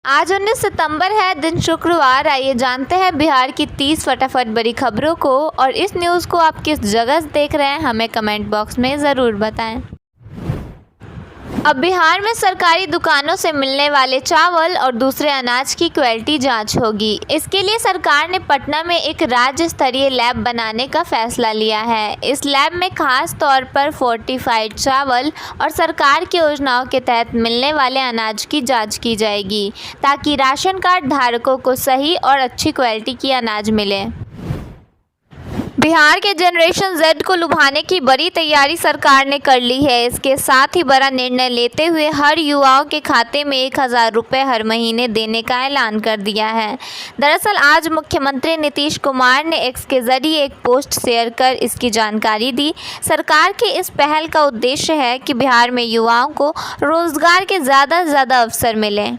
आज 19 सितंबर है, दिन शुक्रवार। आइए जानते हैं बिहार की 30 फटाफट बड़ी खबरों को। और इस न्यूज़ को आप किस जगह से देख रहे हैं हमें कमेंट बॉक्स में ज़रूर बताएं। अब बिहार में सरकारी दुकानों से मिलने वाले चावल और दूसरे अनाज की क्वालिटी जांच होगी। इसके लिए सरकार ने पटना में एक राज्य स्तरीय लैब बनाने का फैसला लिया है। इस लैब में खास तौर पर फोर्टिफाइड चावल और सरकार की योजनाओं के तहत मिलने वाले अनाज की जांच की जाएगी, ताकि राशन कार्ड धारकों को सही और अच्छी क्वालिटी की अनाज मिले। बिहार के जनरेशन Z को लुभाने की बड़ी तैयारी सरकार ने कर ली है। इसके साथ ही बड़ा निर्णय लेते हुए हर युवाओं के खाते में 1000 रुपये हर महीने देने का ऐलान कर दिया है। दरअसल आज मुख्यमंत्री नीतीश कुमार ने एक्स के जरिए एक पोस्ट शेयर कर इसकी जानकारी दी। सरकार की इस पहल का उद्देश्य है कि बिहार में युवाओं को रोजगार के ज़्यादा से ज़्यादा अवसर मिले।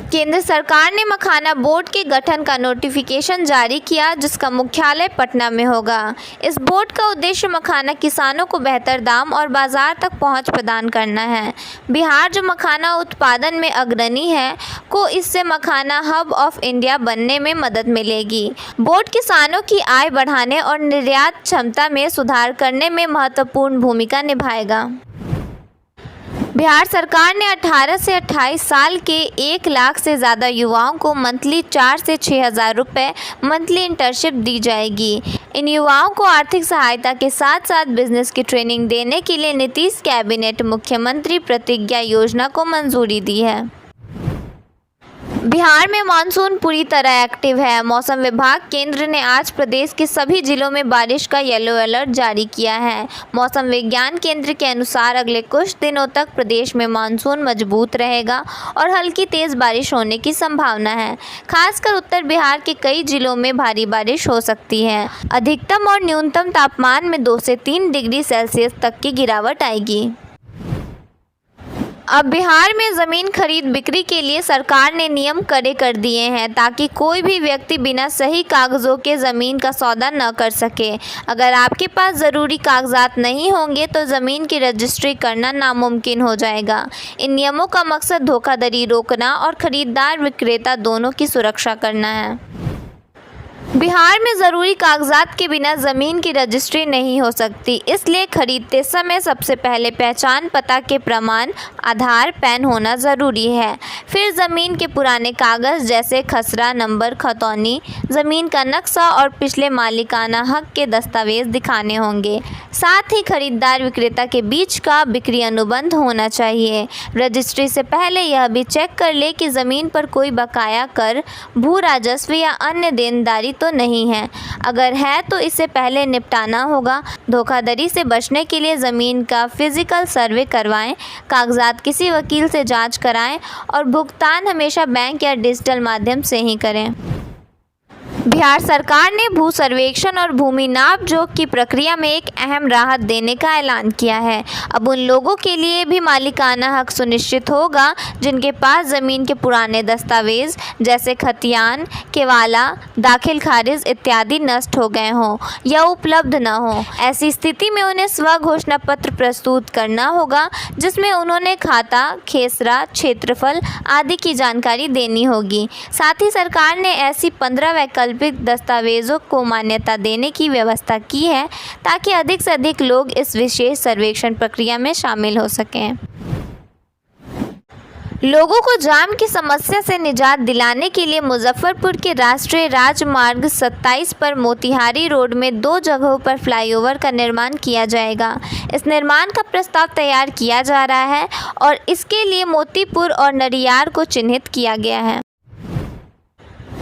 केंद्र सरकार ने मखाना बोर्ड के गठन का नोटिफिकेशन जारी किया, जिसका मुख्यालय पटना में होगा। इस बोर्ड का उद्देश्य मखाना किसानों को बेहतर दाम और बाजार तक पहुंच प्रदान करना है। बिहार, जो मखाना उत्पादन में अग्रणी है, को इससे मखाना हब ऑफ इंडिया बनने में मदद मिलेगी। बोर्ड किसानों की आय बढ़ाने और निर्यात क्षमता में सुधार करने में महत्वपूर्ण भूमिका निभाएगा। बिहार सरकार ने 18 से 28 साल के 1 लाख से ज़्यादा युवाओं को मंथली 4 से 6,000 रुपये मंथली इंटर्नशिप दी जाएगी। इन युवाओं को आर्थिक सहायता के साथ साथ बिजनेस की ट्रेनिंग देने के लिए नीतीश कैबिनेट मुख्यमंत्री प्रतिज्ञा योजना को मंजूरी दी है। बिहार में मानसून पूरी तरह एक्टिव है। मौसम विभाग केंद्र ने आज प्रदेश के सभी जिलों में बारिश का येलो अलर्ट जारी किया है। मौसम विज्ञान केंद्र के अनुसार अगले कुछ दिनों तक प्रदेश में मानसून मजबूत रहेगा और हल्की तेज़ बारिश होने की संभावना है। खासकर उत्तर बिहार के कई जिलों में भारी बारिश हो सकती है। अधिकतम और न्यूनतम तापमान में 2 से 3 डिग्री सेल्सियस तक की गिरावट आएगी। अब बिहार में ज़मीन खरीद बिक्री के लिए सरकार ने नियम कड़े कर दिए हैं, ताकि कोई भी व्यक्ति बिना सही कागज़ों के ज़मीन का सौदा न कर सके। अगर आपके पास ज़रूरी कागजात नहीं होंगे तो ज़मीन की रजिस्ट्री करना नामुमकिन हो जाएगा। इन नियमों का मकसद धोखाधड़ी रोकना और खरीदार विक्रेता दोनों की सुरक्षा करना है। बिहार में ज़रूरी कागजात के बिना ज़मीन की रजिस्ट्री नहीं हो सकती, इसलिए खरीदते समय सबसे पहले पहचान पता के प्रमाण आधार, पैन होना ज़रूरी है। फिर ज़मीन के पुराने कागज़ जैसे खसरा नंबर, खतौनी, ज़मीन का नक्शा और पिछले मालिकाना हक के दस्तावेज़ दिखाने होंगे। साथ ही खरीदार विक्रेता के बीच का बिक्री अनुबंध होना चाहिए। रजिस्ट्री से पहले यह भी चेक कर ले कि ज़मीन पर कोई बकाया कर, भू राजस्व या अन्य देनदारी तो नहीं है। अगर है तो इसे पहले निपटाना होगा। धोखाधड़ी से बचने के लिए ज़मीन का फिजिकल सर्वे करवाएं, कागजात किसी वकील से जांच कराएं और भुगतान हमेशा बैंक या डिजिटल माध्यम से ही करें। बिहार सरकार ने भू सर्वेक्षण और भूमि नाप जोख की प्रक्रिया में एक अहम राहत देने का ऐलान किया है। अब उन लोगों के लिए भी मालिकाना हक सुनिश्चित होगा जिनके पास ज़मीन के पुराने दस्तावेज जैसे खतियान, केवाला, दाखिल खारिज इत्यादि नष्ट हो गए हों या उपलब्ध न हों। ऐसी स्थिति में उन्हें स्व घोषणा पत्र प्रस्तुत करना होगा, जिसमें उन्होंने खाता, खेसरा, क्षेत्रफल आदि की जानकारी देनी होगी। साथ ही सरकार ने ऐसी 15 वैकल्पिक दस्तावेजों को मान्यता देने की व्यवस्था की है, ताकि अधिक से अधिक लोग इस विशेष सर्वेक्षण प्रक्रिया में शामिल हो सकें। लोगों को जाम की समस्या से निजात दिलाने के लिए मुजफ्फरपुर के राष्ट्रीय राजमार्ग 27 पर मोतिहारी रोड में 2 जगहों पर फ्लाईओवर का निर्माण किया जाएगा। इस निर्माण का प्रस्ताव तैयार किया जा रहा है और इसके लिए मोतीपुर और नरियार को चिन्हित किया गया है।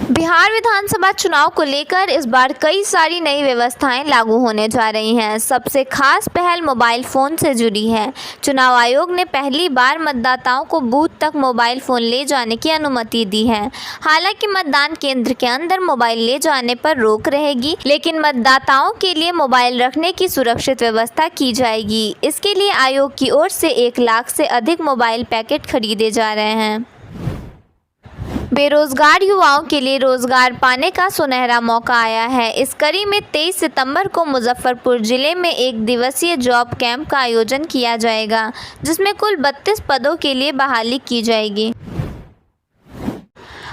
बिहार विधानसभा चुनाव को लेकर इस बार कई सारी नई व्यवस्थाएं लागू होने जा रही हैं। सबसे खास पहल मोबाइल फ़ोन से जुड़ी है। चुनाव आयोग ने पहली बार मतदाताओं को बूथ तक मोबाइल फ़ोन ले जाने की अनुमति दी है। हालांकि मतदान केंद्र के अंदर मोबाइल ले जाने पर रोक रहेगी, लेकिन मतदाताओं के लिए मोबाइल रखने की सुरक्षित व्यवस्था की जाएगी। इसके लिए आयोग की ओर से 1 लाख से अधिक मोबाइल पैकेट खरीदे जा रहे हैं। बेरोजगार युवाओं के लिए रोजगार पाने का सुनहरा मौका आया है। इस कड़ी में 23 सितंबर को मुजफ्फरपुर जिले में 1 दिवसीय जॉब कैंप का आयोजन किया जाएगा, जिसमें कुल 32 पदों के लिए बहाली की जाएगी।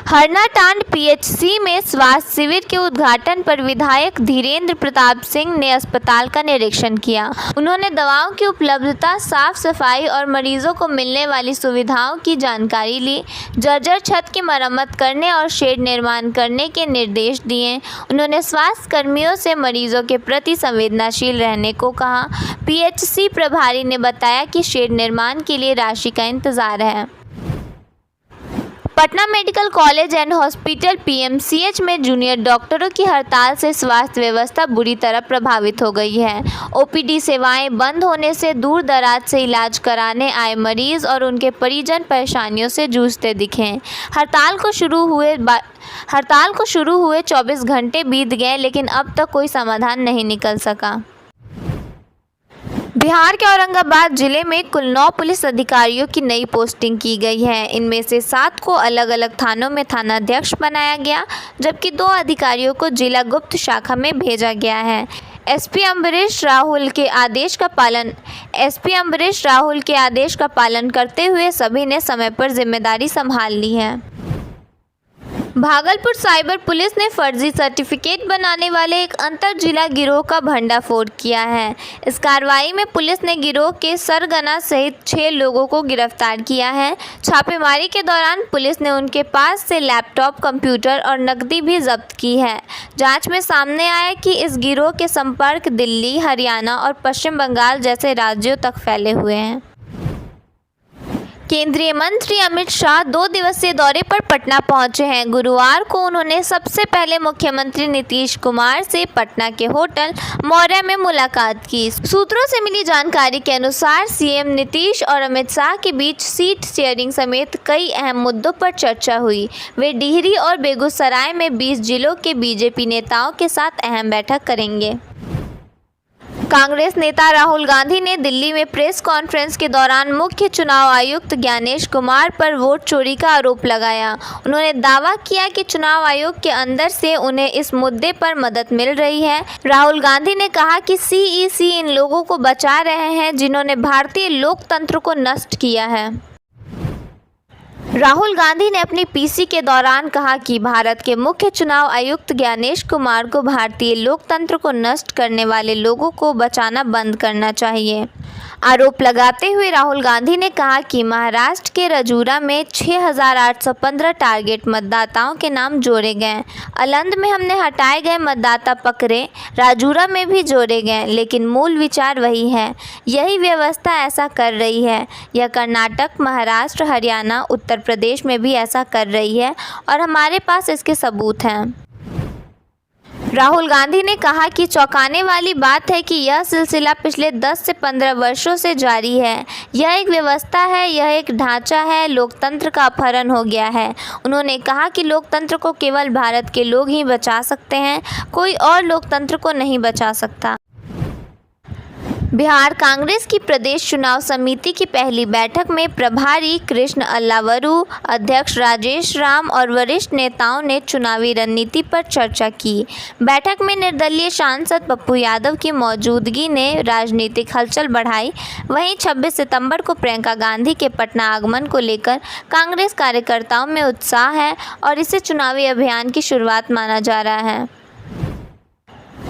हरनाटांड पीएचसी में स्वास्थ्य शिविर के उद्घाटन पर विधायक धीरेन्द्र प्रताप सिंह ने अस्पताल का निरीक्षण किया। उन्होंने दवाओं की उपलब्धता, साफ सफाई और मरीजों को मिलने वाली सुविधाओं की जानकारी ली। जर्जर छत की मरम्मत करने और शेड निर्माण करने के निर्देश दिए। उन्होंने स्वास्थ्य कर्मियों से मरीजों के प्रति संवेदनशील रहने को कहा। पीएचसी प्रभारी ने बताया कि शेड निर्माण के लिए राशि का इंतजार है। Patna medical college and hospital PMCH में जूनियर डॉक्टरों की हड़ताल से स्वास्थ्य व्यवस्था बुरी तरह प्रभावित हो गई है। ओपीडी सेवाएं बंद होने से दूर दराज से इलाज कराने आए मरीज और उनके परिजन परेशानियों से जूझते दिखे। हड़ताल को शुरू हुए 24 घंटे बीत गए, लेकिन अब तक कोई समाधान नहीं निकल सका। बिहार के औरंगाबाद जिले में कुल 9 पुलिस अधिकारियों की नई पोस्टिंग की गई है। इनमें से 7 को अलग अलग थानों में थानाध्यक्ष बनाया गया, जबकि 2 अधिकारियों को जिला गुप्त शाखा में भेजा गया है। एसपी अम्बरीश राहुल के आदेश का पालन करते हुए सभी ने समय पर जिम्मेदारी संभाल ली है। भागलपुर साइबर पुलिस ने फर्जी सर्टिफिकेट बनाने वाले एक अंतर जिला गिरोह का भंडाफोड़ किया है। इस कार्रवाई में पुलिस ने गिरोह के सरगना सहित 6 लोगों को गिरफ्तार किया है। छापेमारी के दौरान पुलिस ने उनके पास से लैपटॉप, कंप्यूटर और नकदी भी जब्त की है। जांच में सामने आया कि इस गिरोह के संपर्क दिल्ली, हरियाणा और पश्चिम बंगाल जैसे राज्यों तक फैले हुए हैं। केंद्रीय मंत्री अमित शाह 2 दिवसीय दौरे पर पटना पहुंचे हैं। गुरुवार को उन्होंने सबसे पहले मुख्यमंत्री नीतीश कुमार से पटना के होटल मौर्य में मुलाकात की। सूत्रों से मिली जानकारी के अनुसार सीएम नीतीश और अमित शाह के बीच सीट शेयरिंग समेत कई अहम मुद्दों पर चर्चा हुई। वे डिहरी और बेगूसराय में 20 जिलों के बीजेपी नेताओं के साथ अहम बैठक करेंगे। कांग्रेस नेता राहुल गांधी ने दिल्ली में प्रेस कॉन्फ्रेंस के दौरान मुख्य चुनाव आयुक्त ज्ञानेश कुमार पर वोट चोरी का आरोप लगाया। उन्होंने दावा किया कि चुनाव आयोग के अंदर से उन्हें इस मुद्दे पर मदद मिल रही है। राहुल गांधी ने कहा कि सीईसी इन लोगों को बचा रहे हैं जिन्होंने भारतीय लोकतंत्र को नष्ट किया है। राहुल गांधी ने अपनी पीसी के दौरान कहा कि भारत के मुख्य चुनाव आयुक्त ज्ञानेश कुमार को भारतीय लोकतंत्र को नष्ट करने वाले लोगों को बचाना बंद करना चाहिए। आरोप लगाते हुए राहुल गांधी ने कहा कि महाराष्ट्र के रजूरा में 6,815 टारगेट मतदाताओं के नाम जोड़े गए। अलंद में हमने हटाए गए मतदाता पकड़े, राजूरा में भी जोड़े गए, लेकिन मूल विचार वही है। यही व्यवस्था ऐसा कर रही है। यह कर्नाटक, महाराष्ट्र, हरियाणा, उत्तर प्रदेश में भी ऐसा कर रही है और हमारे पास इसके सबूत हैं। राहुल गांधी ने कहा कि चौंकाने वाली बात है कि यह सिलसिला पिछले 10 से 15 वर्षों से जारी है। यह एक व्यवस्था है, यह एक ढांचा है। लोकतंत्र का अपहरण हो गया है। उन्होंने कहा कि लोकतंत्र को केवल भारत के लोग ही बचा सकते हैं, कोई और लोकतंत्र को नहीं बचा सकता। बिहार कांग्रेस की प्रदेश चुनाव समिति की पहली बैठक में प्रभारी कृष्ण अल्लावरू, अध्यक्ष राजेश राम और वरिष्ठ नेताओं ने चुनावी रणनीति पर चर्चा की। बैठक में निर्दलीय सांसद पप्पू यादव की मौजूदगी ने राजनीतिक हलचल बढ़ाई। वहीं 26 सितंबर को प्रियंका गांधी के पटना आगमन को लेकर कांग्रेस कार्यकर्ताओं में उत्साह है और इसे चुनावी अभियान की शुरुआत माना जा रहा है।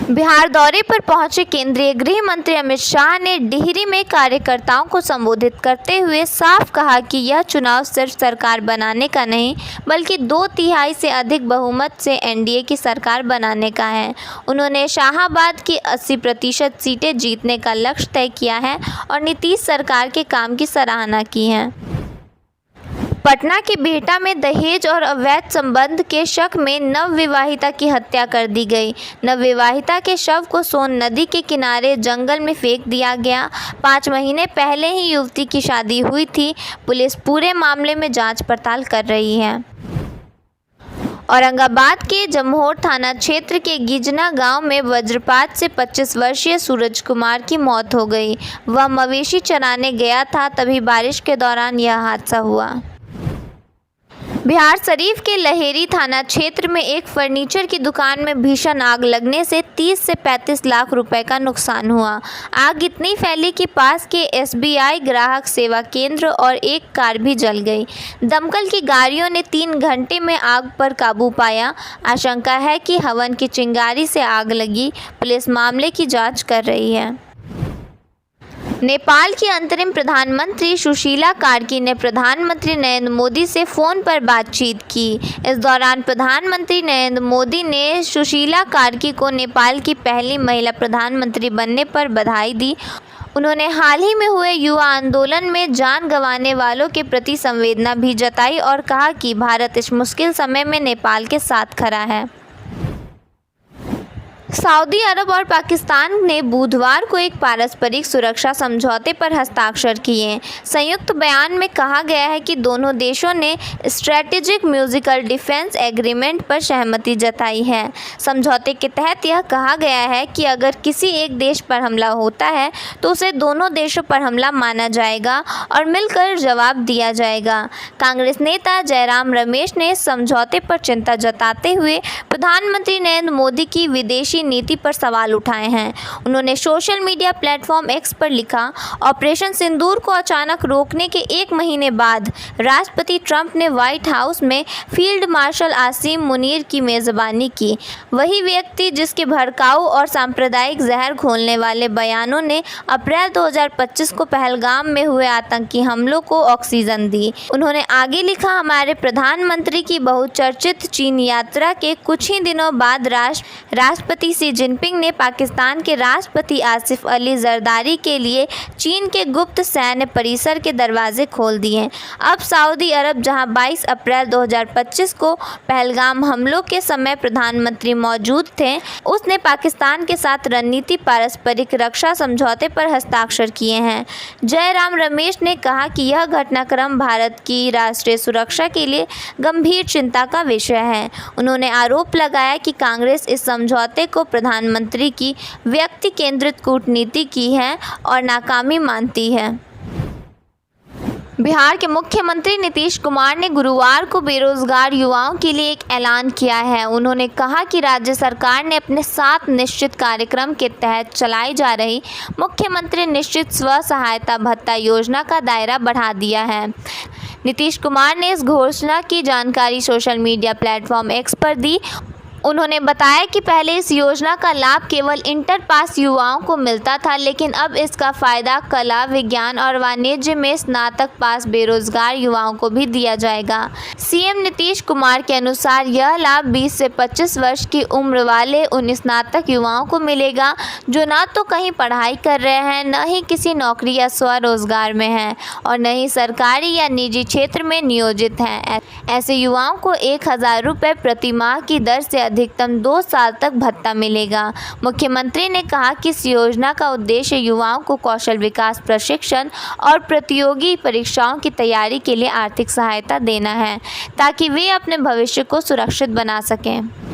बिहार दौरे पर पहुंचे केंद्रीय गृह मंत्री अमित शाह ने डिहरी में कार्यकर्ताओं को संबोधित करते हुए साफ कहा कि यह चुनाव सिर्फ सरकार बनाने का नहीं, बल्कि 2/3 से अधिक बहुमत से एनडीए की सरकार बनाने का है। उन्होंने शाहाबाद की 80% सीटें जीतने का लक्ष्य तय किया है और नीतीश सरकार के काम की सराहना की है। पटना के बिहटा में दहेज और अवैध संबंध के शक में नवविवाहिता की हत्या कर दी गई। नवविवाहिता के शव को सोन नदी के किनारे जंगल में फेंक दिया गया। 5 महीने पहले ही युवती की शादी हुई थी। पुलिस पूरे मामले में जांच पड़ताल कर रही है। औरंगाबाद के जमहोर थाना क्षेत्र के गिजना गांव में वज्रपात से 25 वर्षीय सूरज कुमार की मौत हो गई। वह मवेशी चराने गया था, तभी बारिश के दौरान यह हादसा हुआ। बिहार शरीफ के लहेरी थाना क्षेत्र में एक फर्नीचर की दुकान में भीषण आग लगने से 30 से 35 लाख रुपए का नुकसान हुआ। आग इतनी फैली कि पास के SBI ग्राहक सेवा केंद्र और एक कार भी जल गई। दमकल की गाड़ियों ने 3 घंटे में आग पर काबू पाया। आशंका है कि हवन की चिंगारी से आग लगी। पुलिस मामले की जांच कर रही है। नेपाल की अंतरिम प्रधानमंत्री सुशीला कार्की ने प्रधानमंत्री नरेंद्र मोदी से फ़ोन पर बातचीत की। इस दौरान प्रधानमंत्री नरेंद्र मोदी ने सुशीला कार्की को नेपाल की पहली महिला प्रधानमंत्री बनने पर बधाई दी। उन्होंने हाल ही में हुए युवा आंदोलन में जान गंवाने वालों के प्रति संवेदना भी जताई और कहा कि भारत इस मुश्किल समय में नेपाल के साथ खड़ा है। सऊदी अरब और पाकिस्तान ने बुधवार को एक पारस्परिक सुरक्षा समझौते पर हस्ताक्षर किए। संयुक्त बयान में कहा गया है कि दोनों देशों ने स्ट्रेटेजिक म्यूजिकल डिफेंस एग्रीमेंट पर सहमति जताई है। समझौते के तहत यह कहा गया है कि अगर किसी एक देश पर हमला होता है तो उसे दोनों देशों पर हमला माना जाएगा और मिलकर जवाब दिया जाएगा। कांग्रेस नेता जयराम रमेश ने इस समझौते पर चिंता जताते हुए प्रधानमंत्री नरेंद्र मोदी की विदेशी नीति पर सवाल उठाए हैं। उन्होंने सोशल मीडिया प्लेटफॉर्म X पर लिखा, ऑपरेशन सिंदूर को अचानक रोकने के 1 महीने बाद राष्ट्रपति ट्रंप ने व्हाइट हाउस में फील्ड मार्शल आसिम मुनीर की मेज़बानी की। वही व्यक्ति जिसके भड़काऊ और सांप्रदायिक जहर घोलने वाले बयानों ने अप्रैल 2025 को पहलगाम में हुए आतंकी हमलों को ऑक्सीजन दी। उन्होंने आगे लिखा, हमारे प्रधानमंत्री की बहुचर्चित चीन यात्रा के कुछ ही दिनों बाद राष्ट्रपति शी जिनपिंग ने पाकिस्तान के राष्ट्रपति आसिफ अली जरदारी के लिए चीन के गुप्त सैन्य परिसर के दरवाजे खोल दिए। अब सऊदी अरब, जहां 22 अप्रैल 2025 को पहलगाम हमलों के समय प्रधानमंत्री मौजूद थे, उसने पाकिस्तान के साथ रणनीति पारस्परिक रक्षा समझौते पर हस्ताक्षर किए हैं। जयराम रमेश ने कहा कि यह घटनाक्रम भारत की राष्ट्रीय सुरक्षा के लिए गंभीर चिंता का विषय है। उन्होंने आरोप लगाया कि कांग्रेस इस समझौते को प्रधानमंत्री की व्यक्ति केंद्रित कूटनीति की है और नाकामी मानती है। बिहार के मुख्यमंत्री नीतीश कुमार ने गुरुवार को बेरोजगार युवाओं के लिए एक ऐलान किया है। उन्होंने कहा कि राज्य सरकार ने अपने 7 निश्चित कार्यक्रम के तहत चलाई जा रही मुख्यमंत्री निश्चित स्व सहायता भत्ता योजना का दायरा बढ़ा दिया है। नीतीश कुमार ने इस घोषणा की जानकारी सोशल मीडिया प्लेटफॉर्म X पर दी। उन्होंने बताया कि पहले इस योजना का लाभ केवल इंटर पास युवाओं को मिलता था, लेकिन अब इसका फ़ायदा कला, विज्ञान और वाणिज्य में स्नातक पास बेरोजगार युवाओं को भी दिया जाएगा। सीएम नीतीश कुमार के अनुसार यह लाभ 20 से 25 वर्ष की उम्र वाले उन स्नातक युवाओं को मिलेगा जो न तो कहीं पढ़ाई कर रहे हैं, न ही किसी नौकरी या स्वरोजगार में हैं और न ही सरकारी या निजी क्षेत्र में नियोजित हैं। ऐसे युवाओं को 1000 रुपये प्रति माह की दर से अधिकतम 2 साल तक भत्ता मिलेगा। मुख्यमंत्री ने कहा कि इस योजना का उद्देश्य युवाओं को कौशल विकास प्रशिक्षण और प्रतियोगी परीक्षाओं की तैयारी के लिए आर्थिक सहायता देना है, ताकि वे अपने भविष्य को सुरक्षित बना सकें।